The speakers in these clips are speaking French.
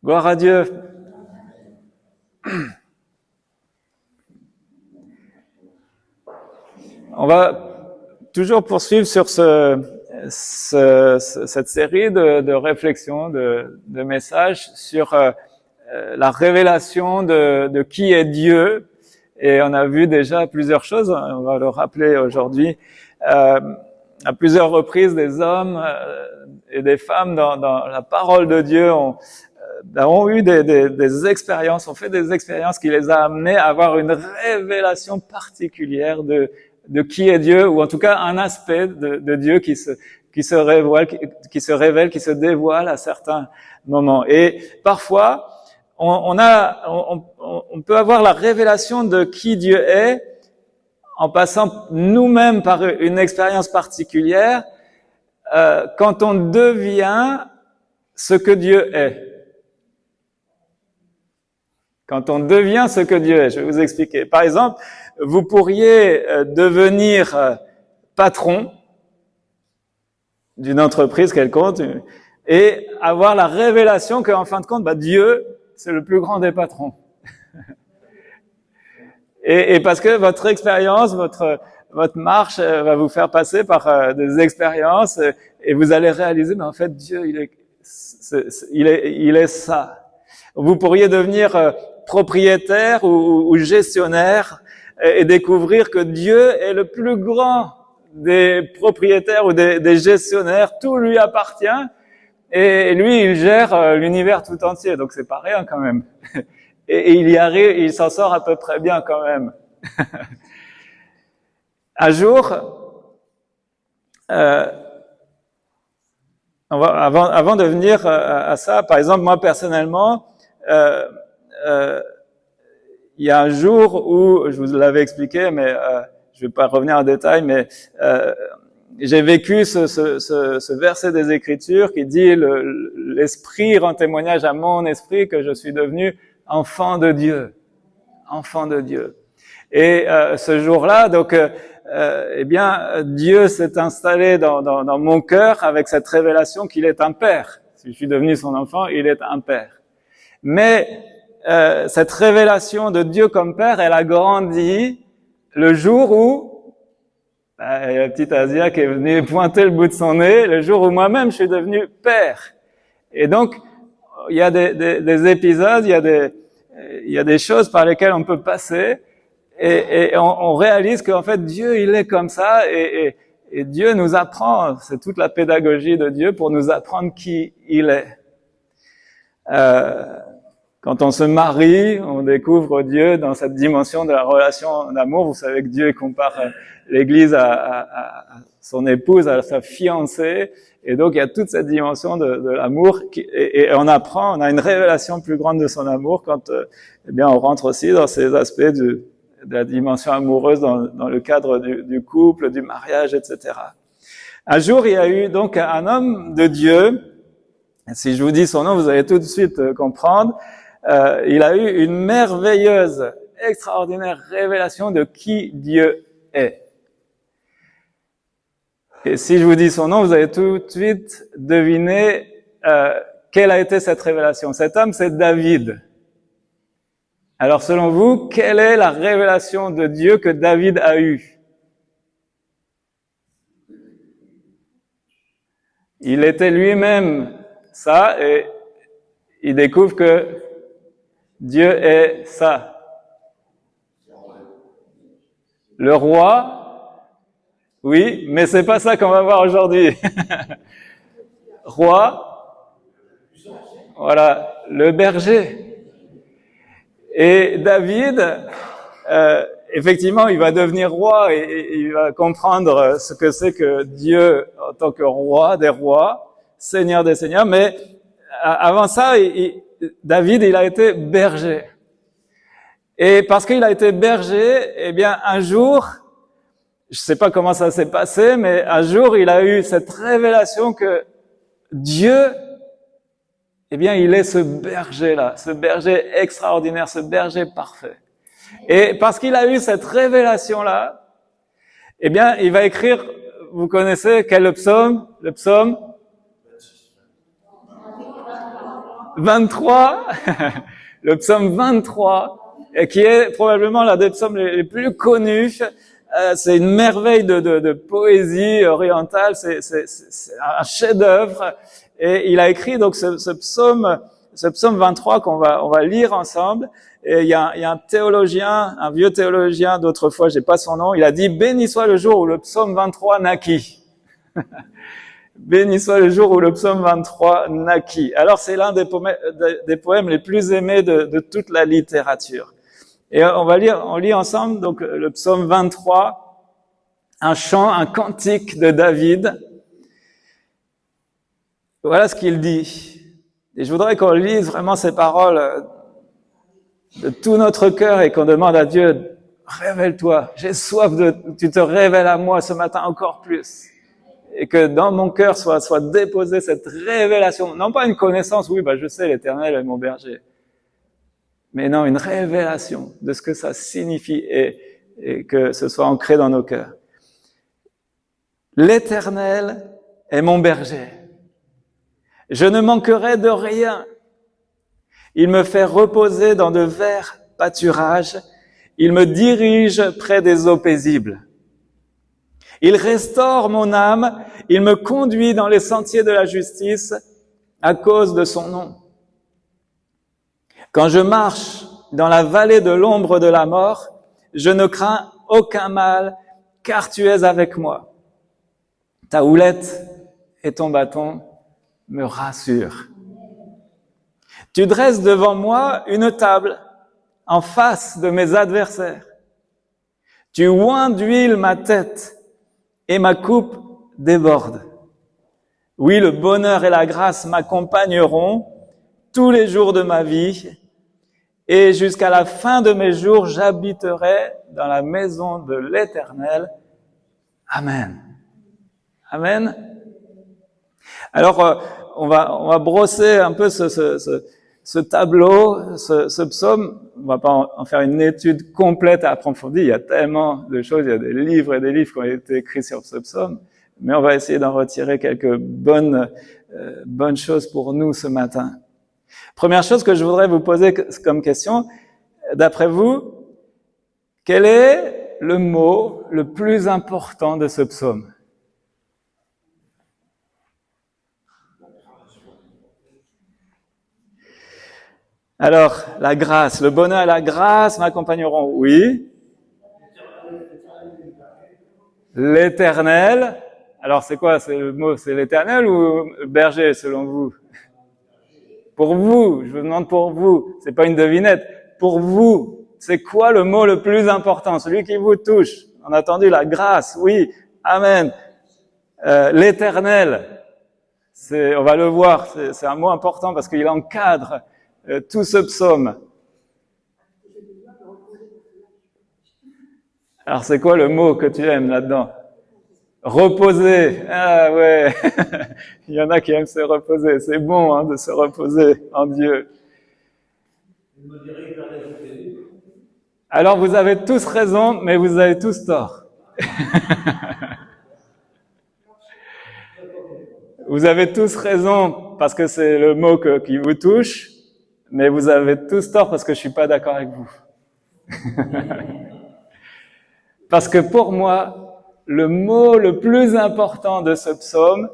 Gloire à Dieu. On va toujours poursuivre sur cette série de réflexions, de messages sur la révélation de qui est Dieu. Et on a vu déjà plusieurs choses, on va le rappeler aujourd'hui. À plusieurs reprises, des hommes et des femmes dans la parole de Dieu ont eu des expériences, ont fait des expériences qui les a amenés à avoir une révélation particulière de qui est Dieu, ou en tout cas un aspect de Dieu qui se révèle, qui se dévoile à certains moments. Et parfois, on peut avoir la révélation de qui Dieu est en passant nous-mêmes par une expérience particulière, quand on devient ce que Dieu est. Quand on devient ce que Dieu est, je vais vous expliquer. Par exemple, vous pourriez devenir patron d'une entreprise quelconque et avoir la révélation qu'en fin de compte, Dieu, c'est le plus grand des patrons. Et parce que votre expérience, votre marche va vous faire passer par des expériences et vous allez réaliser, mais en fait, Dieu, il est ça. Vous pourriez devenir propriétaire ou gestionnaire et découvrir que Dieu est le plus grand des propriétaires ou des gestionnaires. Tout lui appartient et lui, il gère l'univers tout entier. Donc c'est pas rien quand même. Et il y arrive, il s'en sort à peu près bien quand même. Un jour, avant de venir à ça, par exemple, moi personnellement, il y a un jour où, je vous l'avais expliqué, mais je vais pas revenir en détail, mais j'ai vécu ce verset des Écritures qui dit l'Esprit rend témoignage à mon esprit que je suis devenu enfant de Dieu. Enfant de Dieu. Et ce jour-là, donc, Dieu s'est installé dans mon cœur avec cette révélation qu'il est un père. Si je suis devenu son enfant, il est un père. Mais cette révélation de Dieu comme père, elle a grandi le jour où il y a la petite Asia qui est venue pointer le bout de son nez, le jour où moi-même je suis devenu père. Et donc, il y a des épisodes, il y a des choses par lesquelles on peut passer et on réalise qu'en fait Dieu il est comme ça et Dieu nous apprend, c'est toute la pédagogie de Dieu pour nous apprendre qui il est. Quand on se marie, on découvre Dieu dans cette dimension de la relation d'amour. Vous savez que Dieu compare l'Église à son épouse, à sa fiancée. Et donc, il y a toute cette dimension de l'amour et on apprend, on a une révélation plus grande de son amour quand, on rentre aussi dans ces aspects de la dimension amoureuse dans le cadre du couple, du mariage, etc. Un jour, il y a eu donc un homme de Dieu. Si je vous dis son nom, vous allez tout de suite comprendre. Il a eu une merveilleuse, extraordinaire révélation de qui Dieu est. Et si je vous dis son nom, vous allez tout de suite deviner quelle a été cette révélation. Cet homme, c'est David. Alors selon vous, quelle est la révélation de Dieu que David a eue? Il était lui-même ça et il découvre que Dieu est ça. Le roi, oui, mais c'est pas ça qu'on va voir aujourd'hui. Roi, voilà, le berger. Et David, effectivement, il va devenir roi et il va comprendre ce que c'est que Dieu en tant que roi des rois, Seigneur des seigneurs, mais avant ça, David, il a été berger. Et parce qu'il a été berger, un jour, je sais pas comment ça s'est passé, mais un jour, il a eu cette révélation que Dieu, il est ce berger-là, ce berger extraordinaire, ce berger parfait. Et parce qu'il a eu cette révélation-là, il va écrire, vous connaissez quel psaume? Le psaume 23, le psaume 23, qui est probablement l'un des psaumes les plus connus. C'est une merveille de poésie orientale, c'est un chef-d'œuvre. Et il a écrit donc ce psaume 23 qu'on va lire ensemble. Et il y a un théologien, un vieux théologien d'autrefois, j'ai pas son nom, il a dit « Béni soit le jour où le psaume 23 naquit ». Béni soit le jour où le psaume 23 naquit. Alors c'est l'un des poèmes les plus aimés de toute la littérature. Et on lit ensemble donc le psaume 23, un chant, un cantique de David. Voilà ce qu'il dit. Et je voudrais qu'on lise vraiment ces paroles de tout notre cœur et qu'on demande à Dieu, révèle-toi, j'ai soif tu te révèles à moi ce matin encore plus. Et que dans mon cœur soit déposée cette révélation, non pas une connaissance, oui, je sais, l'Éternel est mon berger. Mais non, une révélation de ce que ça signifie et que ce soit ancré dans nos cœurs. L'Éternel est mon berger. Je ne manquerai de rien. Il me fait reposer dans de verts pâturages. Il me dirige près des eaux paisibles. Il restaure mon âme. Il me conduit dans les sentiers de la justice à cause de son nom. Quand je marche dans la vallée de l'ombre de la mort, je ne crains aucun mal, car tu es avec moi. Ta houlette et ton bâton me rassurent. Tu dresses devant moi une table en face de mes adversaires. Tu oins d'huile ma tête et ma coupe déborde. Oui, le bonheur et la grâce m'accompagneront tous les jours de ma vie et jusqu'à la fin de mes jours, j'habiterai dans la maison de l'Éternel. Amen. Amen. Alors, on va brosser un peu ce tableau, ce psaume. On va pas en faire une étude complète et approfondie. Il y a tellement de choses, il y a des livres et des livres qui ont été écrits sur ce psaume. Mais on va essayer d'en retirer quelques bonnes choses pour nous ce matin. Première chose que je voudrais vous poser comme question, d'après vous, quel est le mot le plus important de ce psaume? Alors, la grâce, le bonheur et la grâce m'accompagneront, oui. L'Éternel, alors c'est quoi, c'est le mot, c'est l'Éternel ou le berger selon vous? Pour vous, je vous demande pour vous, c'est pas une devinette, pour vous, c'est quoi le mot le plus important, celui qui vous touche? On a entendu la grâce, oui, amen. L'Éternel, on va le voir, c'est un mot important parce qu'il encadre tout ce psaume. Alors c'est quoi le mot que tu aimes là-dedans? Reposer. Ah ouais, il y en a qui aiment se reposer. C'est bon de se reposer en Dieu. Alors vous avez tous raison, mais vous avez tous tort. Vous avez tous raison parce que c'est le mot qui vous touche, mais vous avez tous tort parce que je suis pas d'accord avec vous. Parce que pour moi, le mot le plus important de ce psaume,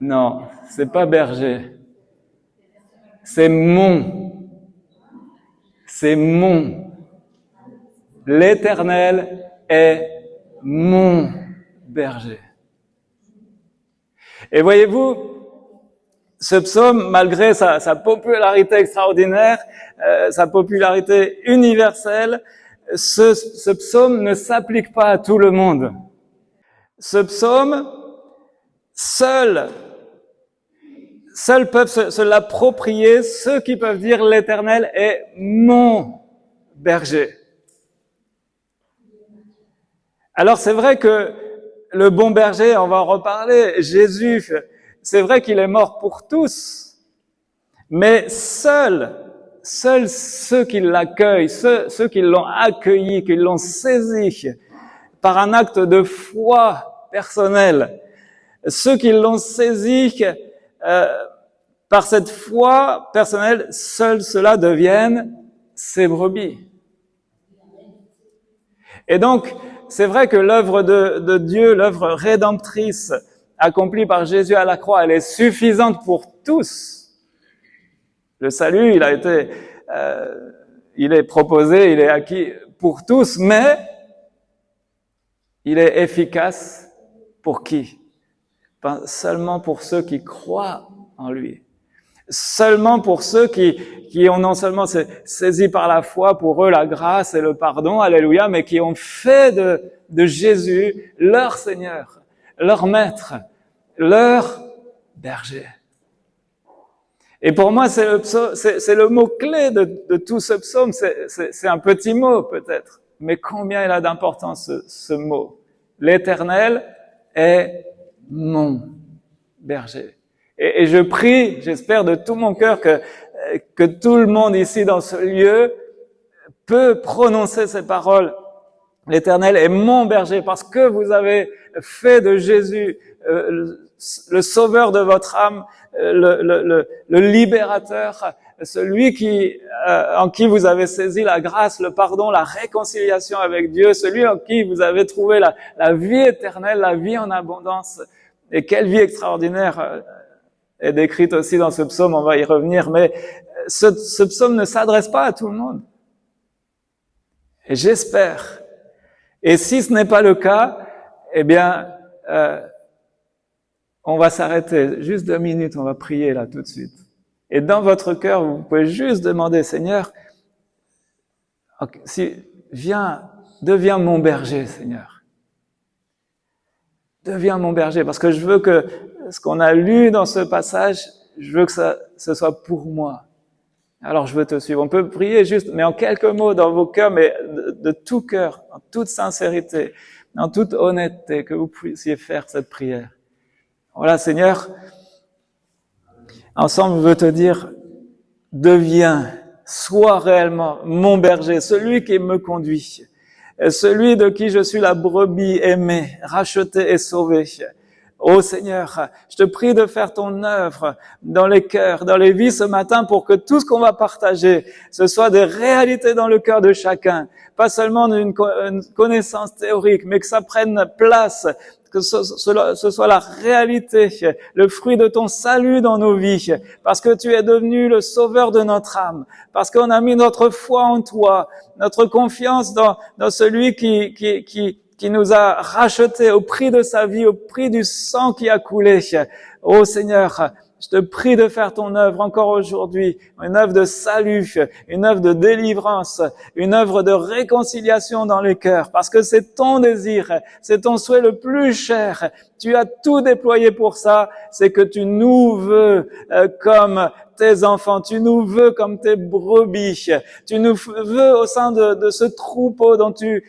non, c'est pas berger. C'est mon. L'Éternel est mon berger. Et voyez-vous, ce psaume, malgré sa popularité extraordinaire, sa popularité universelle, ce psaume ne s'applique pas à tout le monde. Ce psaume, seuls peuvent se l'approprier ceux qui peuvent dire l'Éternel est mon berger. Alors c'est vrai que le bon berger, on va en reparler, Jésus, c'est vrai qu'il est mort pour tous, mais seuls ceux qui l'accueillent, ceux qui l'ont accueilli, qui l'ont saisi par un acte de foi personnelle, ceux qui l'ont saisi par cette foi personnelle, seuls ceux-là deviennent ses brebis. Et donc, c'est vrai que l'œuvre de Dieu, l'œuvre rédemptrice accomplie par Jésus à la croix, elle est suffisante pour tous. Le salut, il est proposé, il est acquis pour tous, mais il est efficace pour qui? Seulement pour ceux qui croient en lui. Seulement pour ceux qui ont non seulement saisi par la foi pour eux la grâce et le pardon, alléluia, mais qui ont fait de Jésus leur Seigneur, leur Maître, leur berger. Et pour moi, c'est le mot-clé de tout ce psaume. C'est un petit mot peut-être, mais combien il a d'importance ce mot. L'Éternel est mon berger. Et je prie, j'espère de tout mon cœur que tout le monde ici dans ce lieu peut prononcer ces paroles. L'Éternel est mon berger parce que vous avez fait de Jésus le sauveur de votre âme, le libérateur, celui en qui vous avez saisi la grâce, le pardon, la réconciliation avec Dieu, celui en qui vous avez trouvé la vie éternelle, la vie en abondance. Et quelle vie extraordinaire est décrite aussi dans ce psaume, on va y revenir, mais ce psaume ne s'adresse pas à tout le monde. Et j'espère, et si ce n'est pas le cas, eh bien, on va s'arrêter juste 2 minutes, on va prier là tout de suite. Et dans votre cœur, vous pouvez juste demander, Seigneur, deviens mon berger, Seigneur. Deviens mon berger, parce que je veux que ce qu'on a lu dans ce passage, je veux que ce soit pour moi. Alors je veux te suivre. On peut prier juste, mais en quelques mots dans vos cœurs, mais de tout cœur, en toute sincérité, en toute honnêteté, que vous puissiez faire cette prière. Voilà, Seigneur, ensemble, je veux te dire, sois réellement mon berger, celui qui me conduit, celui de qui je suis la brebis aimée, rachetée et sauvée. Ô Seigneur, je te prie de faire ton œuvre dans les cœurs, dans les vies ce matin pour que tout ce qu'on va partager, ce soit des réalités dans le cœur de chacun. Pas seulement une connaissance théorique, mais que ça prenne place, que ce soit la réalité, le fruit de ton salut dans nos vies, parce que tu es devenu le sauveur de notre âme, parce qu'on a mis notre foi en toi, notre confiance dans celui qui nous a rachetés au prix de sa vie, au prix du sang qui a coulé. Ô Seigneur, je te prie de faire ton œuvre encore aujourd'hui, une œuvre de salut, une œuvre de délivrance, une œuvre de réconciliation dans les cœurs, parce que c'est ton désir, c'est ton souhait le plus cher. Tu as tout déployé pour ça, c'est que tu nous veux comme tes enfants, tu nous veux comme tes brebis, tu nous veux au sein de ce troupeau dont tu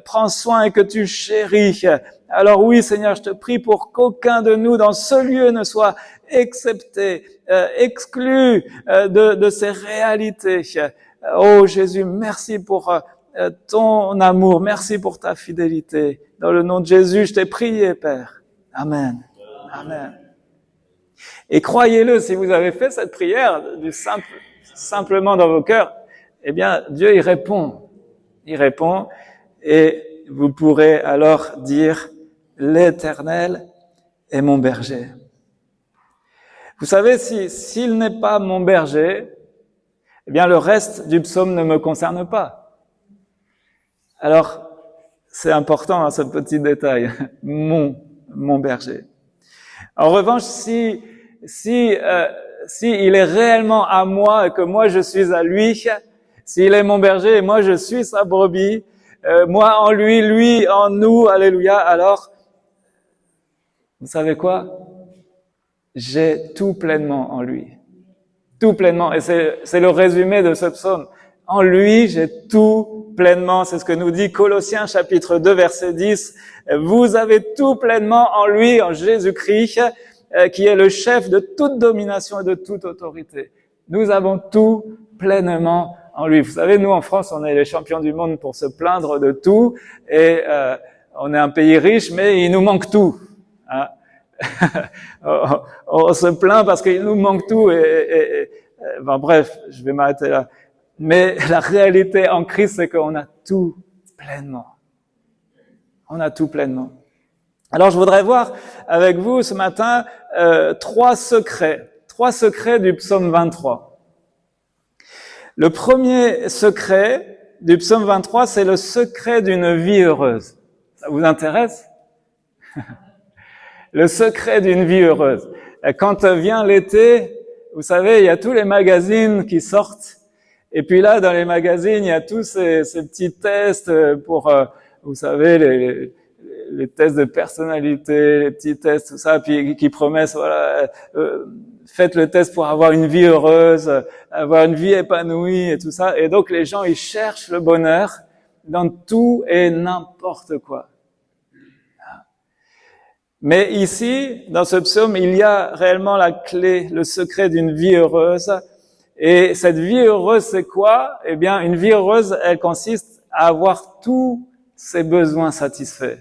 prends soin et que tu chéris. Alors oui, Seigneur, je te prie pour qu'aucun de nous dans ce lieu ne soit excepté, exclu de ces réalités. Oh Jésus, merci pour ton amour, merci pour ta fidélité. Dans le nom de Jésus, je t'ai prié, Père. Amen. Amen. Et croyez-le, si vous avez fait cette prière simplement dans vos cœurs, eh bien, Dieu y répond. Il répond et vous pourrez alors dire « L'Éternel est mon berger ». Vous savez, s'il n'est pas mon berger, eh bien, le reste du psaume ne me concerne pas. Alors, c'est important, ce petit détail. Mon berger. En revanche, si il est réellement à moi et que moi je suis à lui, s'il est mon berger et moi je suis sa brebis, moi en lui, lui en nous, alléluia, alors, vous savez quoi? J'ai tout pleinement en lui. Tout pleinement. Et c'est le résumé de ce psaume. En lui, j'ai tout pleinement. C'est ce que nous dit Colossiens chapitre 2 verset 10. Vous avez tout pleinement en lui, en Jésus-Christ, qui est le chef de toute domination et de toute autorité. Nous avons tout pleinement en lui. Vous savez, nous en France, on est les champions du monde pour se plaindre de tout. Et on est un pays riche, mais il nous manque tout. Hein. on se plaint parce qu'il nous manque tout bon, bref, je vais m'arrêter là. Mais la réalité en Christ, c'est qu'on a tout pleinement. On a tout pleinement. Alors, je voudrais voir avec vous ce matin trois secrets du psaume 23. Le premier secret du psaume 23, c'est le secret d'une vie heureuse. Ça vous intéresse? Le secret d'une vie heureuse. Quand vient l'été, vous savez, il y a tous les magazines qui sortent. Et puis là, dans les magazines, il y a tous ces petits tests pour, vous savez, les tests de personnalité, les petits tests, tout ça, puis qui promettent, voilà, faites le test pour avoir une vie heureuse, avoir une vie épanouie et tout ça. Et donc les gens, ils cherchent le bonheur dans tout et n'importe quoi. Mais ici, dans ce psaume, il y a réellement la clé, le secret d'une vie heureuse. Et cette vie heureuse, c'est quoi? Eh bien, une vie heureuse, elle consiste à avoir tous ses besoins satisfaits.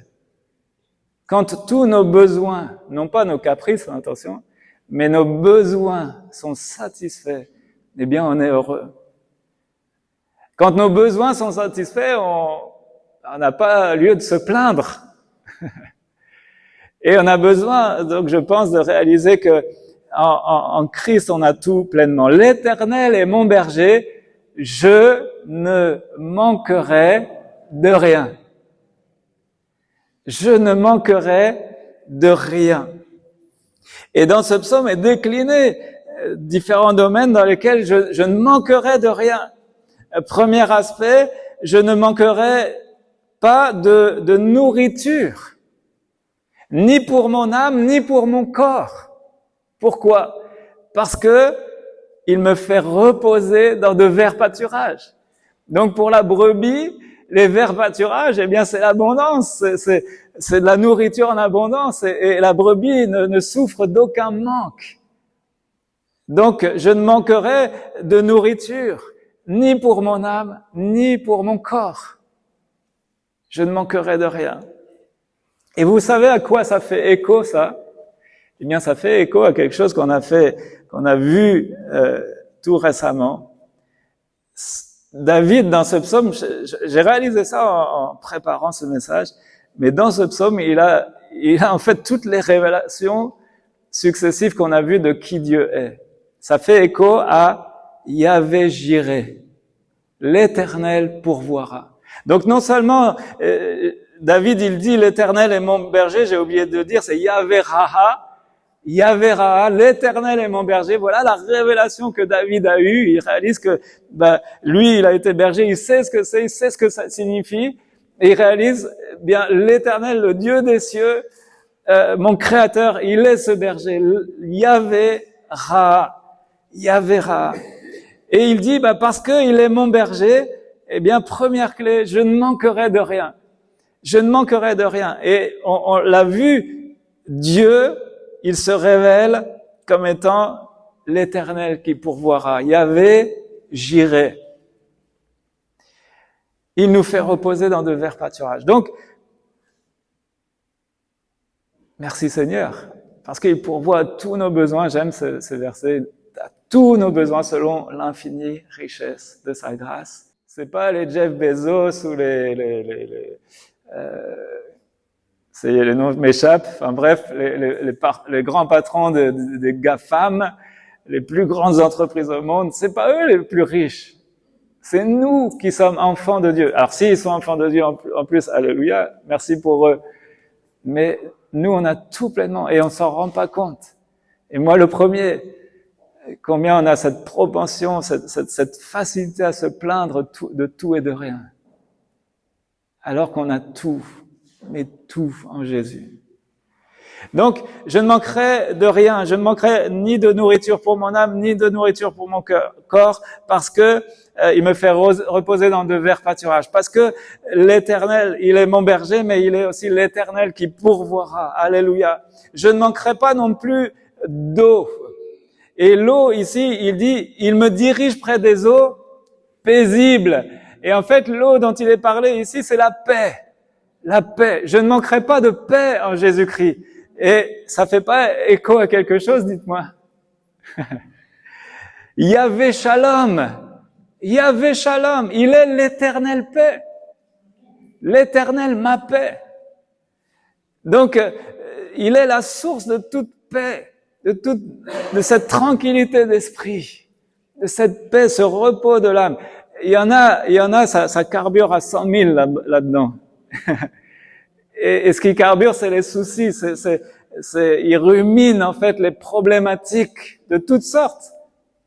Quand tous nos besoins, non pas nos caprices, attention, mais nos besoins sont satisfaits, eh bien, on est heureux. Quand nos besoins sont satisfaits, on n'a pas lieu de se plaindre. Et on a besoin, donc je pense, de réaliser que en Christ, on a tout pleinement. L'Éternel est mon berger, je ne manquerai de rien. Je ne manquerai de rien. Et dans ce psaume est décliné différents domaines dans lesquels je ne manquerai de rien. Premier aspect, je ne manquerai pas de nourriture, ni pour mon âme, ni pour mon corps. Pourquoi? Parce que il me fait reposer dans de verts pâturages. Donc pour la brebis, les verts pâturages, eh bien c'est l'abondance, c'est de la nourriture en abondance, et la brebis ne souffre d'aucun manque. Donc je ne manquerai de nourriture, ni pour mon âme, ni pour mon corps. Je ne manquerai de rien. Et vous savez à quoi ça fait écho, ça? Eh bien, ça fait écho à quelque chose qu'on a vu tout récemment. David, dans ce psaume, j'ai réalisé ça en préparant ce message, mais dans ce psaume, il a en fait toutes les révélations successives qu'on a vues de qui Dieu est. Ça fait écho à Yahvé Jireh, l'Éternel pourvoira. Donc non seulement David, il dit l'Éternel est mon berger, j'ai oublié de dire, c'est Yahvé Raha, l'Éternel est mon berger. Voilà la révélation que David a eue. Il réalise que lui, il a été berger, il sait ce que c'est, il sait ce que ça signifie. Et il réalise, bien, l'Éternel, le Dieu des cieux, mon Créateur, il est ce berger. Yahvé Raha. Et il dit, parce qu'il est mon berger, eh bien, première clé, je ne manquerai de rien. Je ne manquerai de rien. Et on l'a vu, Dieu, il se révèle comme étant l'Éternel qui pourvoira. Yahvé Jireh. Il nous fait reposer dans de verts pâturages. Donc, merci Seigneur, parce qu'il pourvoit tous nos besoins. J'aime ce verset. Tous nos besoins selon l'infinie richesse de sa grâce. C'est pas les Jeff Bezos ou les noms m'échappent. Enfin bref, les grands patrons des GAFAM, les plus grandes entreprises au monde, c'est pas eux les plus riches. C'est nous qui sommes enfants de Dieu. Alors s'ils sont enfants de Dieu en plus, alléluia, merci pour eux. Mais nous, on a tout pleinement et on s'en rend pas compte. Et moi, le premier, combien on a cette propension, cette facilité à se plaindre de tout et de rien. Alors qu'on a tout, mais tout en Jésus. Donc, je ne manquerai de rien, je ne manquerai ni de nourriture pour mon âme, ni de nourriture pour mon corps, parce que il me fait reposer dans de verts pâturages. Parce que l'Éternel, il est mon berger, mais il est aussi l'Éternel qui pourvoira. Alléluia. Je ne manquerai pas non plus d'eau. Et l'eau, ici, il dit, il me dirige près des eaux paisibles. Et en fait, l'eau dont il est parlé ici, c'est la paix. La paix. Je ne manquerai pas de paix en Jésus-Christ. Et ça fait pas écho à quelque chose, dites-moi? Yahvé Shalom. Yahvé Shalom. Il est l'éternelle paix. L'éternel ma paix. Donc, il est la source de toute paix, de cette tranquillité d'esprit, de cette paix, ce repos de l'âme. Il y en a, ça carbure à 100 000 là-dedans. Et ce qui carbure, c'est les soucis, ils ruminent en fait les problématiques de toutes sortes.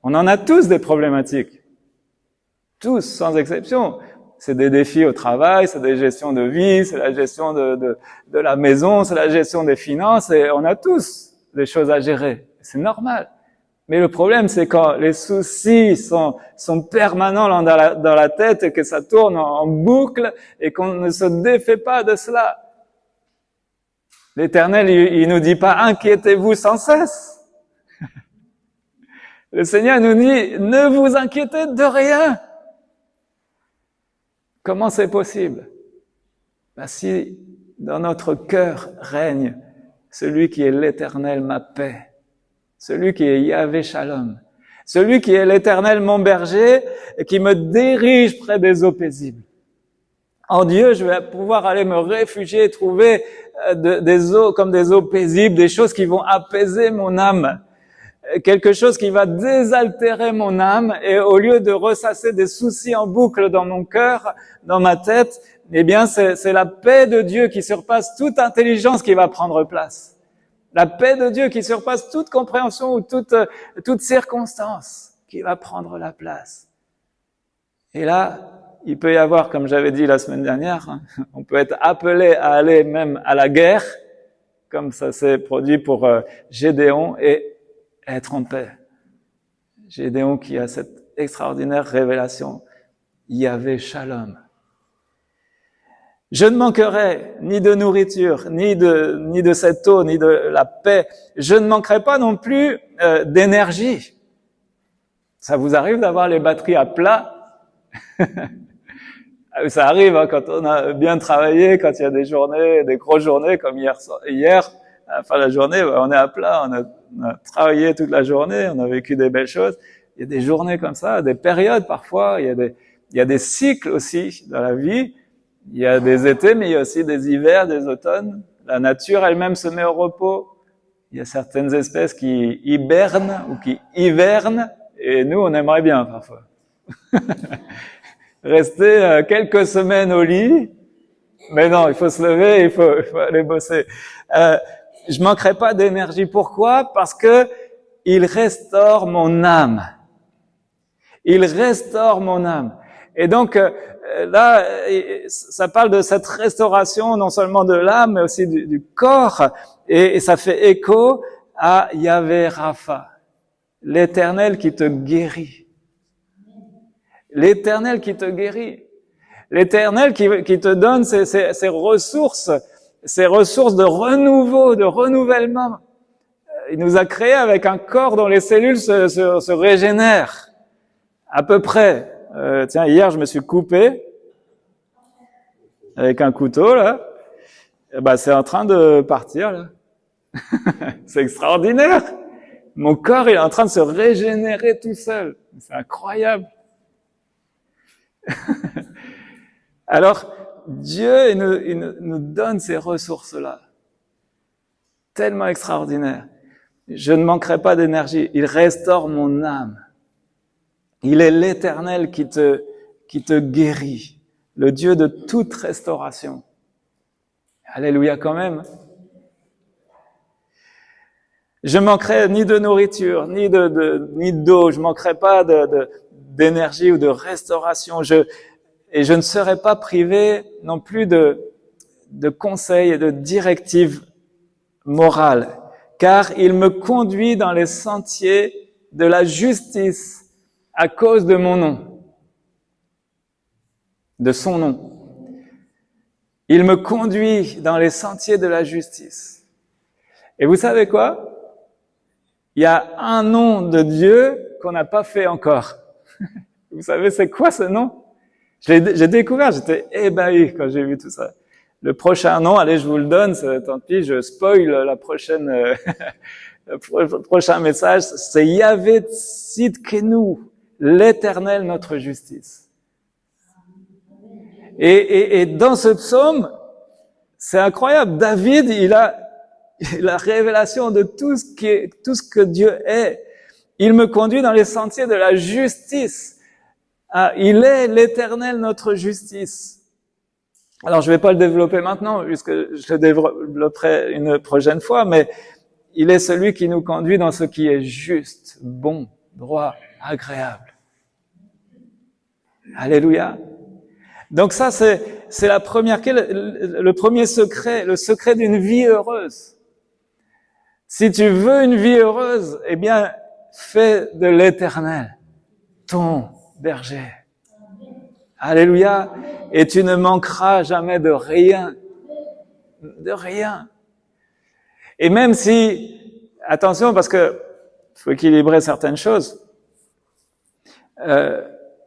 On en a tous des problématiques. Tous, sans exception. C'est des défis au travail, c'est des gestions de vie, c'est la gestion de la maison, c'est la gestion des finances, et on a tous des choses à gérer. C'est normal. Mais le problème, c'est quand les soucis sont permanents dans la tête et que ça tourne en boucle et qu'on ne se défait pas de cela. L'Éternel, il nous dit pas inquiétez-vous sans cesse. Le Seigneur nous dit ne vous inquiétez de rien. Comment c'est possible? Si dans notre cœur règne celui qui est l'Éternel ma paix, celui qui est Yahvé Shalom, celui qui est l'Éternel mon berger et qui me dirige près des eaux paisibles. En Dieu, je vais pouvoir aller me réfugier et trouver des eaux comme des eaux paisibles, des choses qui vont apaiser mon âme, quelque chose qui va désaltérer mon âme, et au lieu de ressasser des soucis en boucle dans mon cœur, dans ma tête, eh bien c'est la paix de Dieu qui surpasse toute intelligence qui va prendre place. La paix de Dieu qui surpasse toute compréhension ou toute circonstance qui va prendre la place. Et là, il peut y avoir, comme j'avais dit la semaine dernière, on peut être appelé à aller même à la guerre, comme ça s'est produit pour Gédéon, et être en paix. Gédéon qui a cette extraordinaire révélation, Yahvé Shalom. Je ne manquerai ni de nourriture, ni de cette eau, ni de la paix. Je ne manquerai pas non plus d'énergie. Ça vous arrive d'avoir les batteries à plat? Ça arrive quand on a bien travaillé, quand il y a des journées, des grosses journées comme hier, à la fin de la journée, on est à plat, on a travaillé toute la journée, on a vécu des belles choses. Il y a des journées comme ça, des périodes parfois, il y a des cycles aussi dans la vie. Il y a des étés, mais il y a aussi des hivers, des automnes. La nature elle-même se met au repos. Il y a certaines espèces qui hibernent ou qui hivernent, et nous, on aimerait bien parfois. Rester quelques semaines au lit, mais non, il faut se lever, il faut aller bosser. Je manquerai pas d'énergie. Pourquoi? Parce que il restaure mon âme. Il restaure mon âme. Et donc là, ça parle de cette restauration non seulement de l'âme, mais aussi du corps, et ça fait écho à Yahvé Rapha, l'Éternel qui te guérit. L'Éternel qui te guérit. L'Éternel qui te donne ces ressources de renouveau, de renouvellement. Il nous a créés avec un corps dont les cellules se régénèrent, à peu près. Tiens, hier, je me suis coupé avec un couteau, là. C'est en train de partir, là. C'est extraordinaire. Mon corps, il est en train de se régénérer tout seul. C'est incroyable. Alors, Dieu, il nous donne ces ressources-là. Tellement extraordinaires. Je ne manquerai pas d'énergie. Il restaure mon âme. Il est l'Éternel qui te guérit. Le Dieu de toute restauration. Alléluia quand même. Je manquerai ni de nourriture, ni d'eau. Je manquerai pas d'énergie ou de restauration. Et je ne serai pas privé non plus de conseils et de directives morales, car il me conduit dans les sentiers de la justice à cause de mon nom, de son nom. Il me conduit dans les sentiers de la justice. Et vous savez quoi? Il y a un nom de Dieu qu'on n'a pas fait encore. Vous savez c'est quoi ce nom? J'ai découvert, j'étais ébahi quand j'ai vu tout ça. Le prochain nom, allez, je vous le donne, tant pis, je spoil la prochaine, le prochain message, c'est Yahvé Tzidkenu, l'Éternel notre justice. Et dans ce psaume, c'est incroyable. David, il a la révélation de tout ce que Dieu est. Il me conduit dans les sentiers de la justice. Ah, il est l'Éternel notre justice. Alors, je vais pas le développer maintenant, puisque je le développerai une prochaine fois, mais il est celui qui nous conduit dans ce qui est juste, bon, droit, agréable. Alléluia. Donc ça, c'est la première, le premier secret, le secret d'une vie heureuse. Si tu veux une vie heureuse, eh bien, fais de l'Éternel ton berger. Alléluia. Et tu ne manqueras jamais de rien. De rien. Et même si, attention, parce que faut équilibrer certaines choses,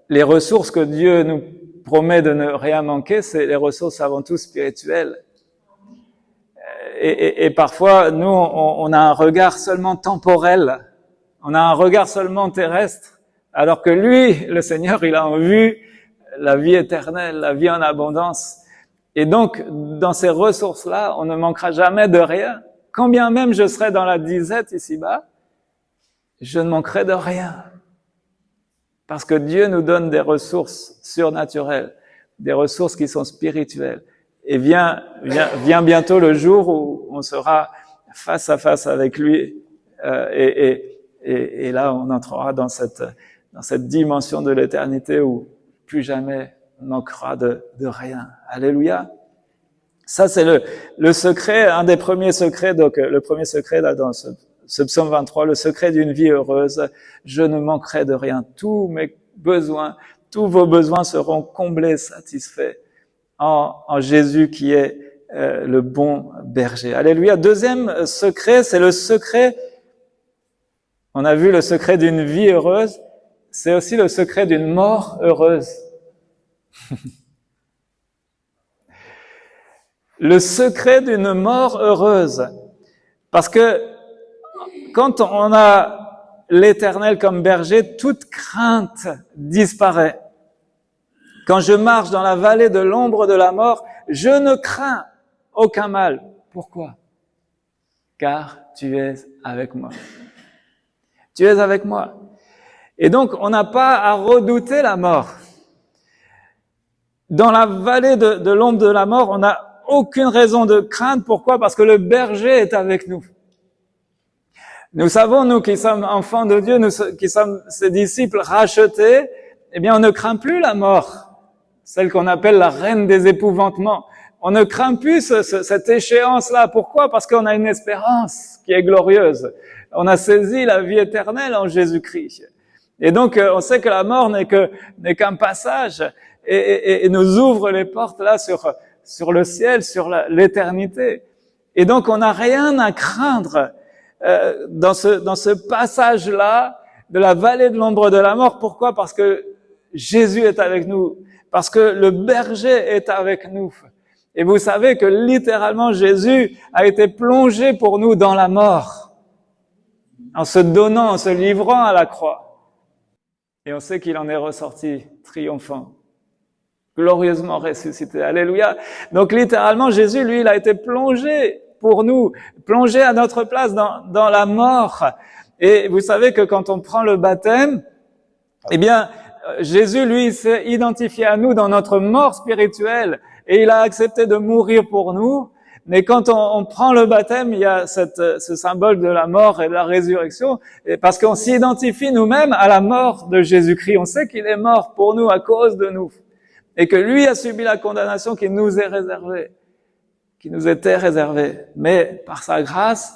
les ressources que Dieu nous promet de ne rien manquer, c'est les ressources avant tout spirituelles. Et parfois, nous, on a un regard seulement temporel, on a un regard seulement terrestre, alors que lui, le Seigneur, il a en vue la vie éternelle, la vie en abondance. Et donc, dans ces ressources-là, on ne manquera jamais de rien. Quand bien même je serai dans la disette ici-bas, je ne manquerai de rien. Parce que Dieu nous donne des ressources surnaturelles, des ressources qui sont spirituelles. Et vient bientôt le jour où on sera face à face avec lui, et là on entrera dans cette dimension de l'éternité où plus jamais on manquera de rien. Alléluia. Ça c'est le secret, un des premiers secrets. Donc le premier secret là dans ce psaume 23, le secret d'une vie heureuse. Je ne manquerai de rien. Tous mes besoins, tous vos besoins seront comblés, satisfaits en Jésus qui est le bon berger. Alléluia. Deuxième secret, c'est le secret, on a vu le secret d'une vie heureuse, c'est aussi le secret d'une mort heureuse. Le secret d'une mort heureuse. Parce que quand on a l'Éternel comme berger, toute crainte disparaît. Quand je marche dans la vallée de l'ombre de la mort, je ne crains aucun mal. Pourquoi? Car tu es avec moi. Tu es avec moi. Et donc, on n'a pas à redouter la mort. Dans la vallée de l'ombre de la mort, on n'a aucune raison de crainte. Pourquoi? Parce que le berger est avec nous. Nous savons, nous qui sommes enfants de Dieu, nous qui sommes ses disciples rachetés, eh bien, on ne craint plus la mort, celle qu'on appelle la reine des épouvantements. On ne craint plus cette échéance-là. Pourquoi? Parce qu'on a une espérance qui est glorieuse. On a saisi la vie éternelle en Jésus-Christ. Et donc, on sait que la mort n'est qu'un passage et nous ouvre les portes là sur le ciel, sur l'éternité. Et donc, on n'a rien à craindre dans ce passage-là de la vallée de l'ombre de la mort. Pourquoi? Parce que Jésus est avec nous, parce que le berger est avec nous. Et vous savez que littéralement Jésus a été plongé pour nous dans la mort, en se donnant, en se livrant à la croix. Et on sait qu'il en est ressorti triomphant, glorieusement ressuscité. Alléluia. Donc littéralement Jésus, lui, il a été plongé pour nous, plongé à notre place dans la mort. Et vous savez que quand on prend le baptême, eh bien, Jésus, lui, s'est identifié à nous dans notre mort spirituelle et il a accepté de mourir pour nous. Mais quand on prend le baptême, il y a ce symbole de la mort et de la résurrection, et parce qu'on s'identifie nous-mêmes à la mort de Jésus-Christ. On sait qu'il est mort pour nous à cause de nous et que lui a subi la condamnation qui nous est réservée, qui nous était réservée. Mais par sa grâce,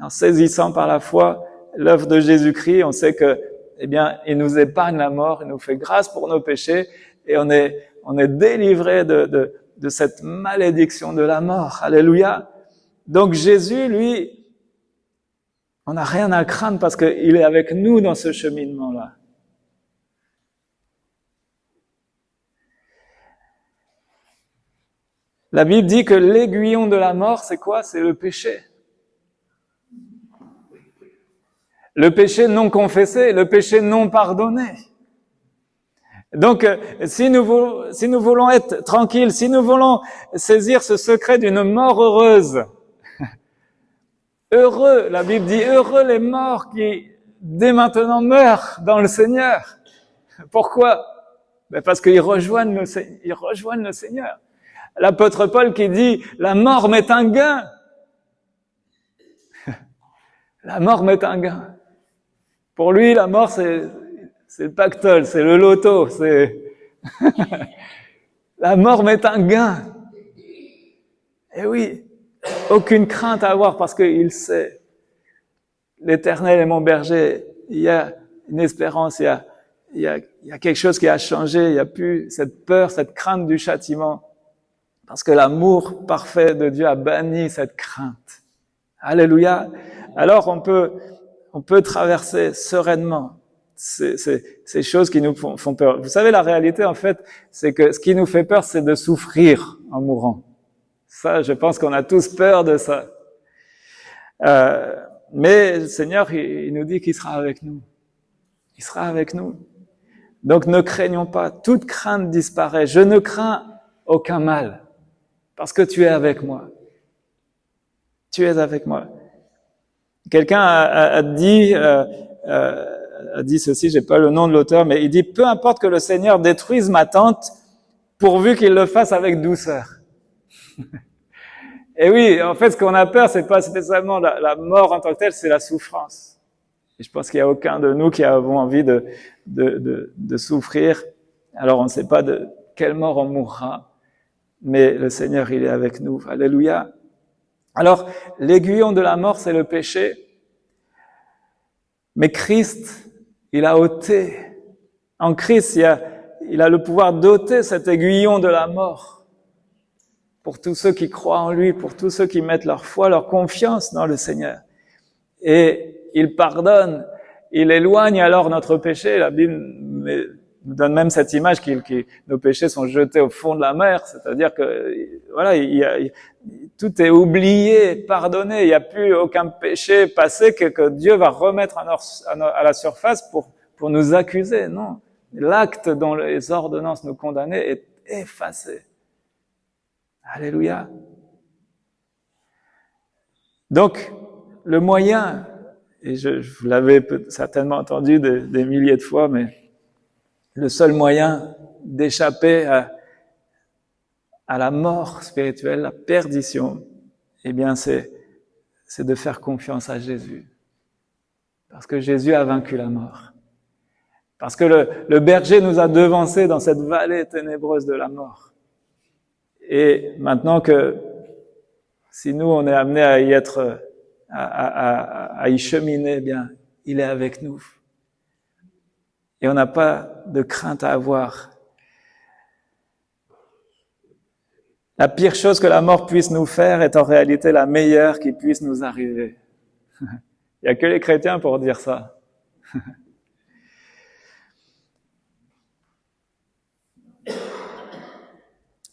en saisissant par la foi l'œuvre de Jésus-Christ, on sait que, eh bien, il nous épargne la mort, il nous fait grâce pour nos péchés et on est délivré de cette malédiction de la mort. Alléluia. Donc Jésus, lui, on n'a rien à craindre parce qu'il est avec nous dans ce cheminement-là. La Bible dit que l'aiguillon de la mort, c'est quoi? C'est le péché. Le péché non confessé, le péché non pardonné. Donc, si nous voulons être tranquilles, si nous voulons saisir ce secret d'une mort heureuse, heureux, la Bible dit, heureux les morts qui, dès maintenant, meurent dans le Seigneur. Pourquoi? Parce qu'ils rejoignent le Seigneur. L'apôtre Paul qui dit, la mort m'est un gain. La mort m'est un gain. Pour lui, la mort, c'est le pactole, c'est le loto, la mort m'est un gain. Et oui, aucune crainte à avoir parce qu'il sait, l'Éternel est mon berger, il y a une espérance, il y a quelque chose qui a changé, il n'y a plus cette peur, cette crainte du châtiment, parce que l'amour parfait de Dieu a banni cette crainte. Alléluia. Alors on peut traverser sereinement ces choses qui nous font peur. Vous savez, la réalité, en fait, c'est que ce qui nous fait peur, c'est de souffrir en mourant. Ça, je pense qu'on a tous peur de ça. Mais le Seigneur, il nous dit qu'il sera avec nous. Il sera avec nous. Donc, ne craignons pas. Toute crainte disparaît. Je ne crains aucun mal, parce que tu es avec moi. Tu es avec moi. Quelqu'un a dit ceci, j'ai pas le nom de l'auteur, mais il dit, peu importe que le Seigneur détruise ma tente, pourvu qu'il le fasse avec douceur. Et oui, en fait, ce qu'on a peur, c'est pas spécialement la mort en tant que telle, c'est la souffrance. Et je pense qu'il y a aucun de nous qui avons envie de souffrir. Alors, on ne sait pas de quelle mort on mourra, mais le Seigneur, il est avec nous. Alléluia. Alors, l'aiguillon de la mort, c'est le péché. Mais Christ, il a ôté. En Christ, il a le pouvoir d'ôter cet aiguillon de la mort. Pour tous ceux qui croient en lui, pour tous ceux qui mettent leur foi, leur confiance dans le Seigneur. Et il pardonne, il éloigne alors notre péché. La Bible nous donne même cette image que nos péchés sont jetés au fond de la mer, c'est-à-dire que voilà, tout est oublié, pardonné, il n'y a plus aucun péché passé que Dieu va remettre à la surface pour nous accuser. Non, l'acte dont les ordonnances nous condamnaient est effacé. Alléluia. Donc, le moyen, et vous l'avez certainement entendu des milliers de fois, mais le seul moyen d'échapper à la mort spirituelle, la perdition, eh bien, c'est de faire confiance à Jésus. Parce que Jésus a vaincu la mort. Parce que le berger nous a devancés dans cette vallée ténébreuse de la mort. Et maintenant que, si nous, on est amené à y être, à y cheminer, eh bien, il est avec nous. Et on n'a pas de crainte à avoir. La pire chose que la mort puisse nous faire est en réalité la meilleure qui puisse nous arriver. Il n'y a que les chrétiens pour dire ça.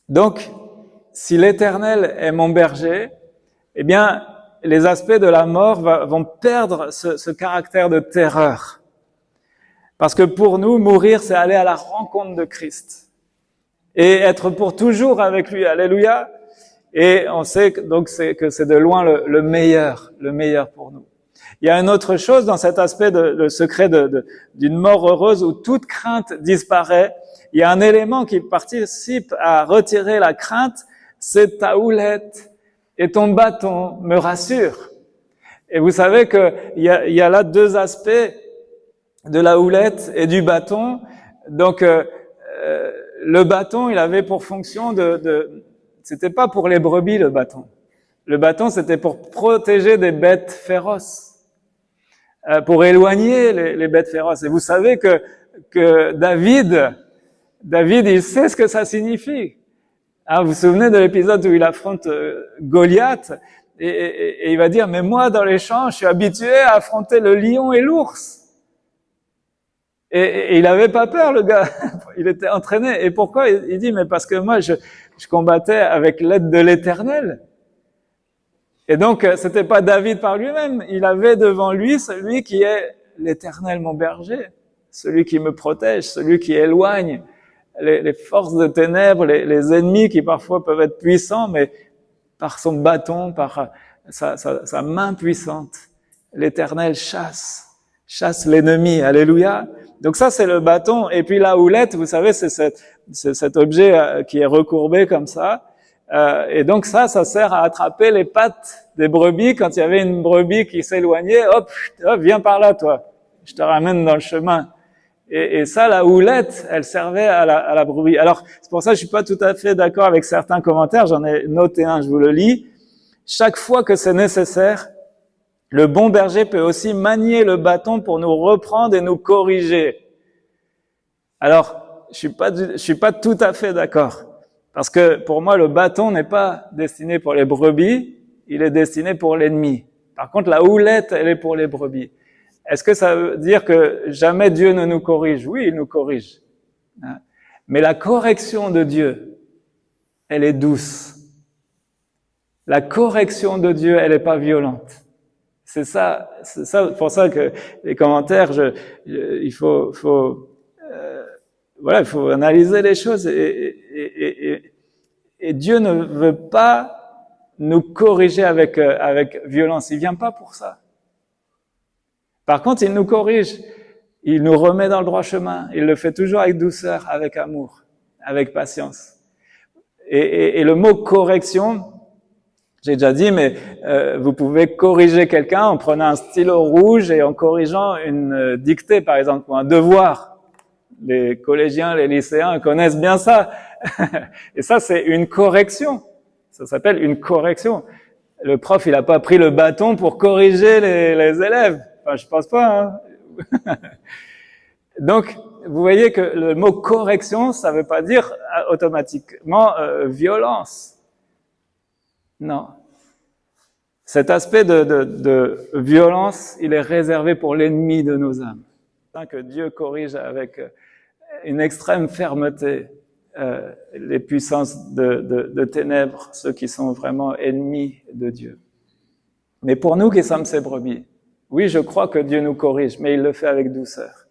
Donc, si l'Éternel est mon berger, eh bien, les aspects de la mort vont perdre ce caractère de terreur. Parce que pour nous, mourir, c'est aller à la rencontre de Christ. Et être pour toujours avec lui. Alléluia. Et on sait donc que c'est de loin le meilleur pour nous. Il y a une autre chose dans cet aspect le secret d'une mort heureuse où toute crainte disparaît. Il y a un élément qui participe à retirer la crainte, c'est ta houlette et ton bâton me rassurent. Et vous savez que il y a là deux aspects de la houlette et du bâton. Donc le bâton, il avait pour fonction c'était pas pour les brebis le bâton. Le bâton, c'était pour protéger des bêtes féroces, pour éloigner les bêtes féroces. Et vous savez que David, il sait ce que ça signifie. Vous vous souvenez de l'épisode où il affronte Goliath et il va dire, mais moi dans les champs, je suis habitué à affronter le lion et l'ours. Et il avait pas peur, le gars. Il était entraîné. Et pourquoi? Il dit, mais parce que moi, je combattais avec l'aide de l'Éternel. Et donc, c'était pas David par lui-même. Il avait devant lui celui qui est l'Éternel, mon berger. Celui qui me protège, celui qui éloigne les forces de ténèbres, les ennemis qui parfois peuvent être puissants, mais par son bâton, par sa main puissante, l'Éternel chasse l'ennemi. Alléluia. Donc ça, c'est le bâton. Et puis la houlette, vous savez, c'est cet objet qui est recourbé comme ça. Et donc ça sert à attraper les pattes des brebis. Quand il y avait une brebis qui s'éloignait, hop, viens par là, toi. Je te ramène dans le chemin. Et ça, la houlette, elle servait à la brebis. Alors, c'est pour ça que je suis pas tout à fait d'accord avec certains commentaires. J'en ai noté un, je vous le lis. Chaque fois que c'est nécessaire, le bon berger peut aussi manier le bâton pour nous reprendre et nous corriger. Alors, je suis pas tout à fait d'accord. Parce que pour moi, le bâton n'est pas destiné pour les brebis, il est destiné pour l'ennemi. Par contre, la houlette, elle est pour les brebis. Est-ce que ça veut dire que jamais Dieu ne nous corrige? Oui, il nous corrige. Mais la correction de Dieu, elle est douce. La correction de Dieu, elle n'est pas violente. C'est ça, pour ça que les commentaires, il faut analyser les choses et Dieu ne veut pas nous corriger avec violence. Il vient pas pour ça. Par contre, il nous corrige, il nous remet dans le droit chemin. Il le fait toujours avec douceur, avec amour, avec patience. Et le mot correction, j'ai déjà dit, mais vous pouvez corriger quelqu'un en prenant un stylo rouge et en corrigeant une dictée, par exemple, ou un devoir. Les collégiens, les lycéens connaissent bien ça. Et ça, c'est une correction. Ça s'appelle une correction. Le prof, il a pas pris le bâton pour corriger les élèves. Enfin, je pense pas. Hein. Donc, vous voyez que le mot correction, ça veut pas dire automatiquement violence. Non. Cet aspect de violence, il est réservé pour l'ennemi de nos âmes. Que Dieu corrige avec une extrême fermeté les puissances de ténèbres, ceux qui sont vraiment ennemis de Dieu. Mais pour nous qui sommes ses brebis, oui, je crois que Dieu nous corrige, mais il le fait avec douceur.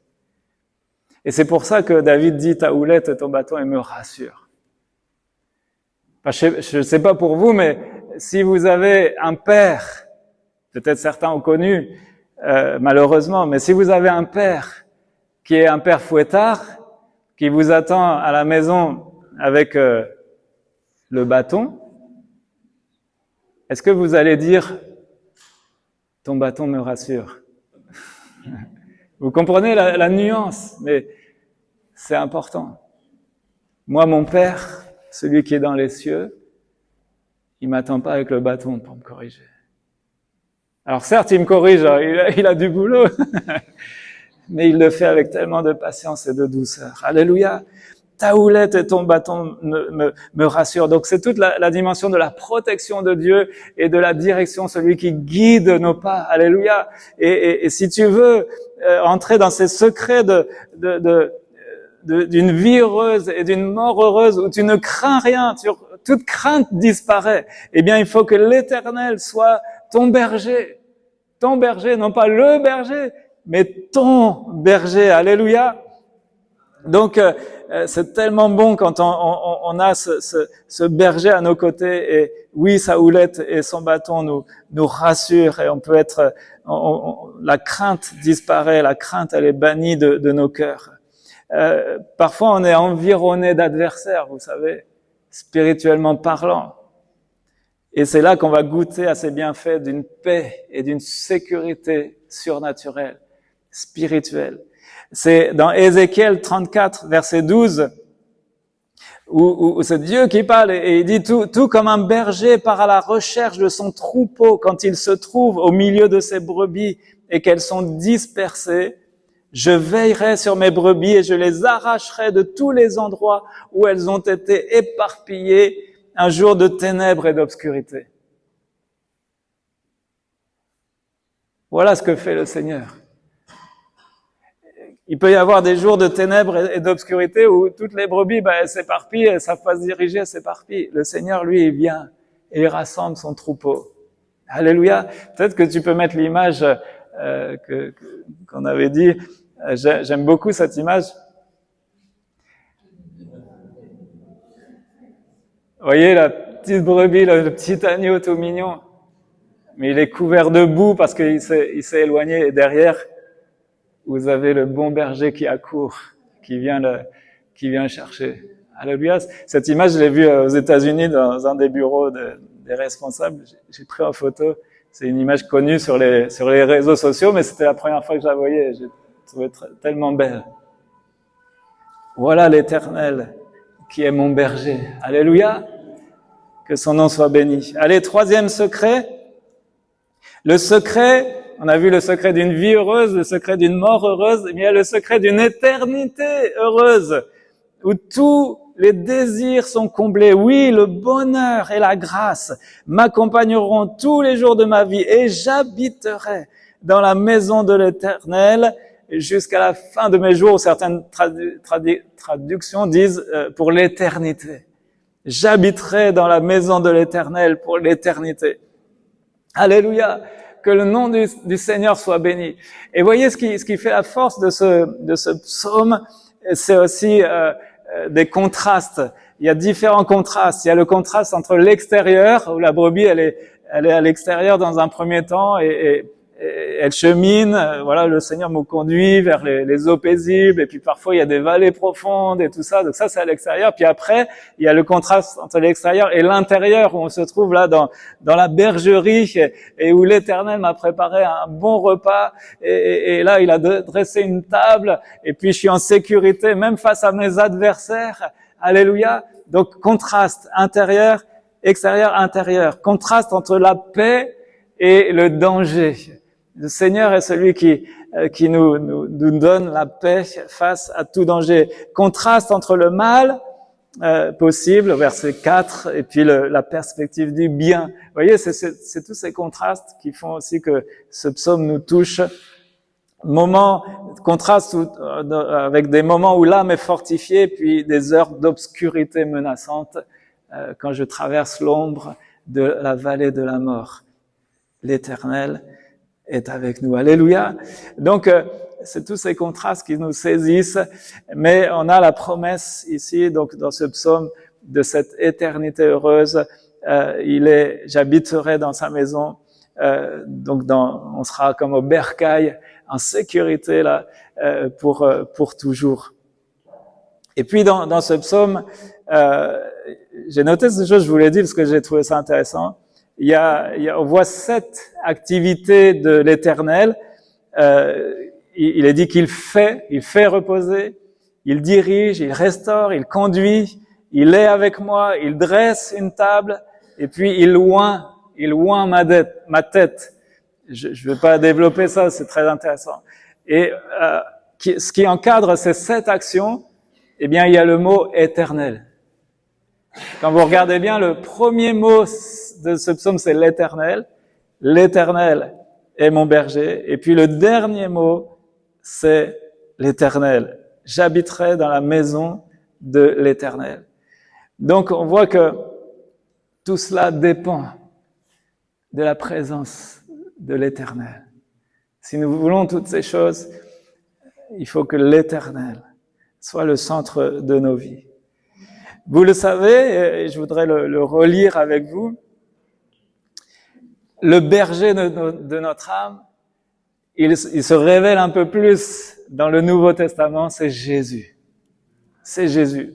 Et c'est pour ça que David dit, ta houlette et ton bâton, ils me rassurent. Enfin, je ne sais pas pour vous, mais si vous avez un père, peut-être certains ont connu, malheureusement, mais si vous avez un père qui est un père fouettard, qui vous attend à la maison avec le bâton, est-ce que vous allez dire « ton bâton me rassure » Vous comprenez la nuance, mais c'est important. Moi, mon père, celui qui est dans les cieux, il m'attend pas avec le bâton pour me corriger. Alors certes, il me corrige, il a du boulot, mais il le fait avec tellement de patience et de douceur. Alléluia. Ta houlette et ton bâton me rassurent. Donc c'est toute la dimension de la protection de Dieu et de la direction, celui qui guide nos pas. Alléluia. Et si tu veux entrer dans ces secrets d'une vie heureuse et d'une mort heureuse où tu ne crains rien, toute crainte disparaît, eh bien il faut que l'Éternel soit ton berger, non pas le berger, mais ton berger. Alléluia. Donc c'est tellement bon quand on a ce berger à nos côtés, et oui, sa houlette et son bâton nous rassurent, et on peut être la crainte disparaît, la crainte elle est bannie de nos cœurs. Parfois on est environné d'adversaires, vous savez, spirituellement parlant. Et c'est là qu'on va goûter à ces bienfaits d'une paix et d'une sécurité surnaturelle, spirituelle. C'est dans Ézéchiel 34, verset 12, où c'est Dieu qui parle, et il dit tout comme un berger part à la recherche de son troupeau quand il se trouve au milieu de ses brebis et qu'elles sont dispersées, je veillerai sur mes brebis et je les arracherai de tous les endroits où elles ont été éparpillées un jour de ténèbres et d'obscurité. Voilà ce que fait le Seigneur. Il peut y avoir des jours de ténèbres et d'obscurité où toutes les brebis, elles s'éparpillent, elles savent pas se diriger, elles s'éparpillent. Le Seigneur, lui, il vient et il rassemble son troupeau. Alléluia. Peut-être que tu peux mettre l'image qu'on avait dit. J'aime beaucoup cette image. Vous voyez la petite brebis, le petit agneau tout mignon, mais il est couvert de boue parce qu'il s'est éloigné. Et derrière, vous avez le bon berger qui accourt, qui vient chercher. Alléluia. Cette image, je l'ai vue aux États-Unis dans un des bureaux des responsables. J'ai pris en photo. C'est une image connue sur les réseaux sociaux, mais c'était la première fois que je la voyais. J'ai trouvé tellement belle. Voilà l'Éternel qui est mon berger. Alléluia. Que son nom soit béni. Allez, troisième secret. Le secret, on a vu le secret d'une vie heureuse, le secret d'une mort heureuse, mais il y a le secret d'une éternité heureuse, où tous les désirs sont comblés. Oui, le bonheur et la grâce m'accompagneront tous les jours de ma vie et j'habiterai dans la maison de l'Éternel jusqu'à la fin de mes jours. Certaines traductions disent pour l'éternité. J'habiterai dans la maison de l'Éternel pour l'éternité. Alléluia, que le nom du Seigneur soit béni. Et voyez ce qui fait la force de ce psaume, c'est aussi des contrastes. Il y a différents contrastes. Il y a le contraste entre l'extérieur, où la brebis elle est à l'extérieur dans un premier temps et elle chemine. Voilà, le Seigneur me conduit vers les eaux paisibles. Et puis parfois il y a des vallées profondes et tout ça. Donc ça c'est à l'extérieur. Puis après il y a le contraste entre l'extérieur et l'intérieur, où on se trouve là dans la bergerie et où l'Éternel m'a préparé un bon repas. Et là il a dressé une table. Et puis je suis en sécurité même face à mes adversaires. Alléluia. Donc contraste intérieur, extérieur, intérieur. Contraste entre la paix et le danger. Le Seigneur est celui qui nous donne la paix face à tout danger. Contraste entre le mal possible, verset 4, et puis la perspective du bien. Vous voyez, c'est tous ces contrastes qui font aussi que ce psaume nous touche. Contraste avec des moments où l'âme est fortifiée, puis des heures d'obscurité menaçante quand je traverse l'ombre de la vallée de la mort. L'Éternel est avec nous. Alléluia. Donc, c'est tous ces contrastes qui nous saisissent, mais on a la promesse ici, donc dans ce psaume, de cette éternité heureuse. J'habiterai dans sa maison. Donc, on sera comme au bercail, en sécurité là, pour toujours. Et puis, dans ce psaume, j'ai noté cette chose, je vous l'ai dit parce que j'ai trouvé ça intéressant. On voit 7 activités de l'Éternel. Il est dit qu'il fait reposer, il dirige, il restaure, il conduit, il est avec moi, il dresse une table, et puis il oint ma tête. Je vais pas développer ça, c'est très intéressant. Et ce qui encadre ces 7 actions, eh bien, il y a le mot éternel. Quand vous regardez bien, le premier mot de ce psaume, c'est l'Éternel. L'Éternel est mon berger. Et puis le dernier mot, c'est l'Éternel. J'habiterai dans la maison de l'Éternel. Donc on voit que tout cela dépend de la présence de l'Éternel. Si nous voulons toutes ces choses, il faut que l'Éternel soit le centre de nos vies. Vous le savez, et je voudrais le relire avec vous. Le berger de notre âme, il se révèle un peu plus dans le Nouveau Testament, c'est Jésus. C'est Jésus.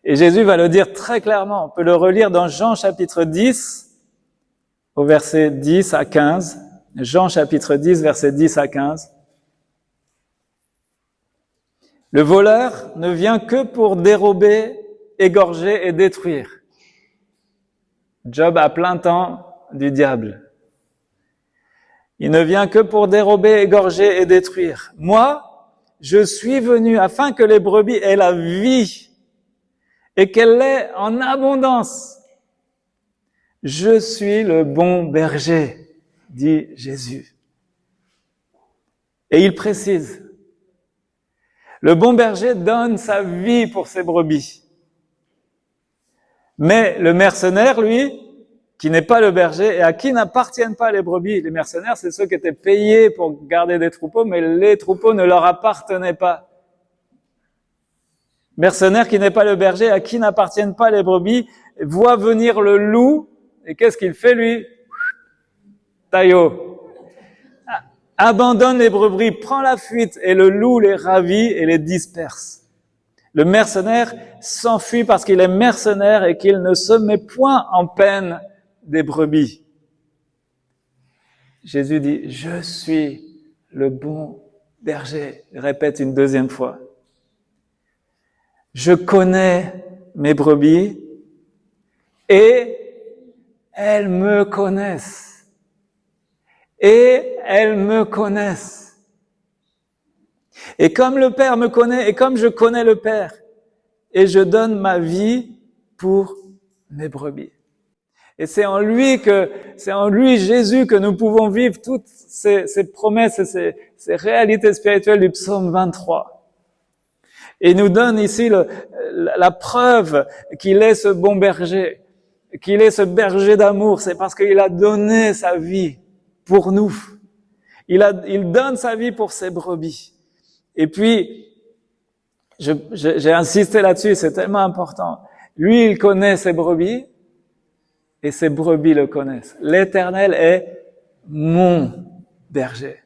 Et Jésus va le dire très clairement. On peut le relire dans Jean chapitre 10, au verset 10 à 15. Jean chapitre 10, verset 10 à 15. Le voleur ne vient que pour dérober, égorger et détruire. Job à plein temps du diable. Il ne vient que pour dérober, égorger et détruire. Moi, je suis venu afin que les brebis aient la vie et qu'elle l'ait en abondance. Je suis le bon berger, dit Jésus. Et il précise, Le bon berger donne sa vie pour ses brebis. Mais le mercenaire, lui, qui n'est pas le berger et à qui n'appartiennent pas les brebis. Les mercenaires, c'est ceux qui étaient payés pour garder des troupeaux, mais les troupeaux ne leur appartenaient pas. Mercenaire qui n'est pas le berger, à qui n'appartiennent pas les brebis, voit venir le loup, et qu'est-ce qu'il fait, lui? Taillot. Abandonne les brebis, prend la fuite, et le loup les ravit et les disperse. Le mercenaire s'enfuit parce qu'il est mercenaire et qu'il ne se met point en peine des brebis. Jésus dit, je suis le bon berger. Il répète une deuxième fois. Je connais mes brebis et elles me connaissent. Et elles me connaissent. Et comme le Père me connaît et comme je connais le Père, et je donne ma vie pour mes brebis. Et c'est en lui, Jésus, que nous pouvons vivre toutes ces promesses et ces réalités spirituelles du psaume 23. Et il nous donne ici la preuve qu'il est ce bon berger, qu'il est ce berger d'amour. C'est parce qu'il a donné sa vie pour nous. Il donne sa vie pour ses brebis. Et puis, j'ai insisté là-dessus, c'est tellement important. Lui, il connaît ses brebis et ses brebis le connaissent. L'Éternel est mon berger.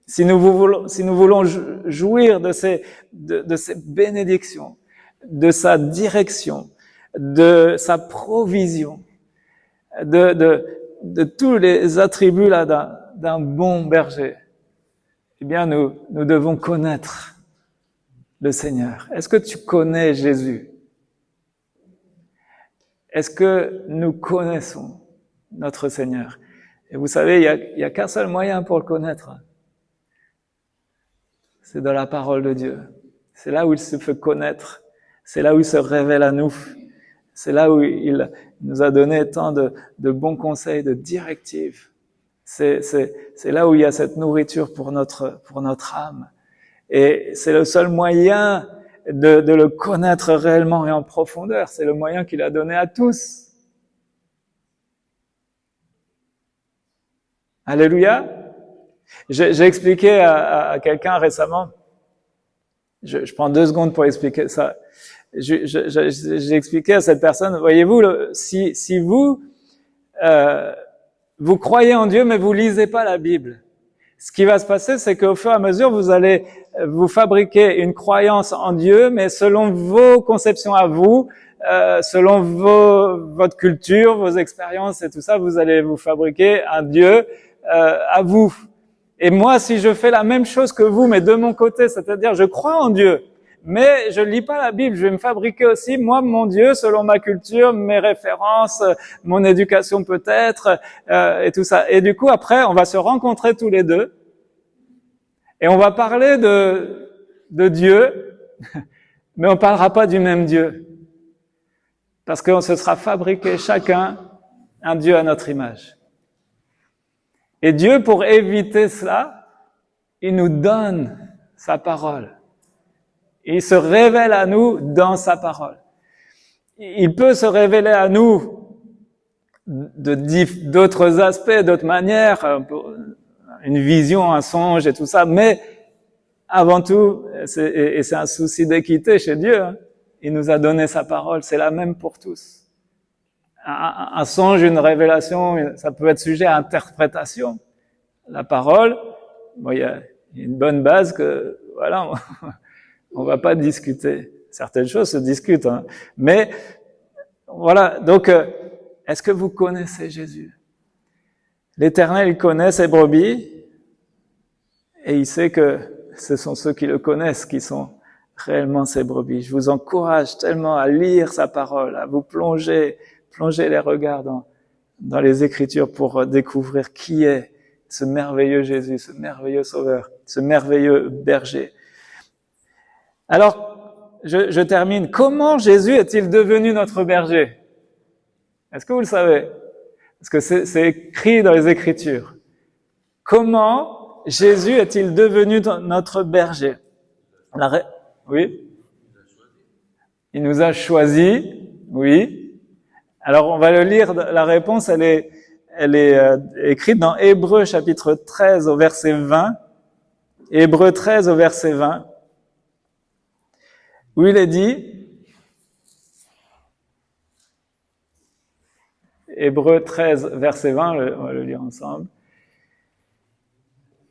Si nous voulons jouir de ces bénédictions, de sa direction, de sa provision, de tous les attributs là d'un bon berger, eh bien, nous devons connaître le Seigneur. Est-ce que tu connais Jésus? Est-ce que nous connaissons notre Seigneur? Et vous savez, il y a qu'un seul moyen pour le connaître. C'est dans la parole de Dieu. C'est là où il se fait connaître. C'est là où il se révèle à nous. C'est là où il nous a donné tant de bons conseils, de directives. C'est là où il y a cette nourriture pour notre âme. Et c'est le seul moyen de le connaître réellement et en profondeur. C'est le moyen qu'il a donné à tous. Alléluia. J'ai expliqué à quelqu'un récemment, je prends 2 secondes pour expliquer ça. J'ai expliqué à cette personne, voyez-vous, si vous croyez en Dieu, mais vous lisez pas la Bible, ce qui va se passer, c'est qu'au fur et à mesure, vous allez vous fabriquer une croyance en Dieu, mais selon vos conceptions à vous, selon votre culture, vos expériences et tout ça, vous allez vous fabriquer un Dieu à vous. Et moi, si je fais la même chose que vous, mais de mon côté, c'est-à-dire je crois en Dieu, mais je lis pas la Bible, je vais me fabriquer aussi, moi, mon Dieu, selon ma culture, mes références, mon éducation peut-être, et tout ça. Et du coup, après, on va se rencontrer tous les deux, et on va parler de Dieu, mais on parlera pas du même Dieu. Parce qu'on se sera fabriqué chacun un Dieu à notre image. Et Dieu, pour éviter cela, il nous donne sa parole. Il se révèle à nous dans sa parole. Il peut se révéler à nous d'autres aspects, d'autres manières, une vision, un songe et tout ça, mais avant tout, c'est un souci d'équité chez Dieu, hein. Il nous a donné sa parole, c'est la même pour tous. Un songe, une révélation, ça peut être sujet à interprétation. La parole, bon, il y a une bonne base que, voilà, on va pas discuter. Certaines choses se discutent, hein. Mais, voilà. Donc, est-ce que vous connaissez Jésus? L'Éternel, il connaît ses brebis, et il sait que ce sont ceux qui le connaissent qui sont réellement ses brebis. Je vous encourage tellement à lire sa parole, à vous plonger les regards dans les Écritures pour découvrir qui est ce merveilleux Jésus, ce merveilleux Sauveur, ce merveilleux berger. Alors, je termine. Comment Jésus est-il devenu notre berger? Est-ce que vous le savez? Parce que c'est écrit dans les Écritures. Comment Jésus est-il devenu notre berger? Oui. Il nous a choisis, oui. Alors on va le lire, la réponse elle est écrite dans Hébreux chapitre 13 au verset 20. Hébreux 13 au verset 20. Où il est dit, Hébreux 13 verset 20, on va le lire ensemble.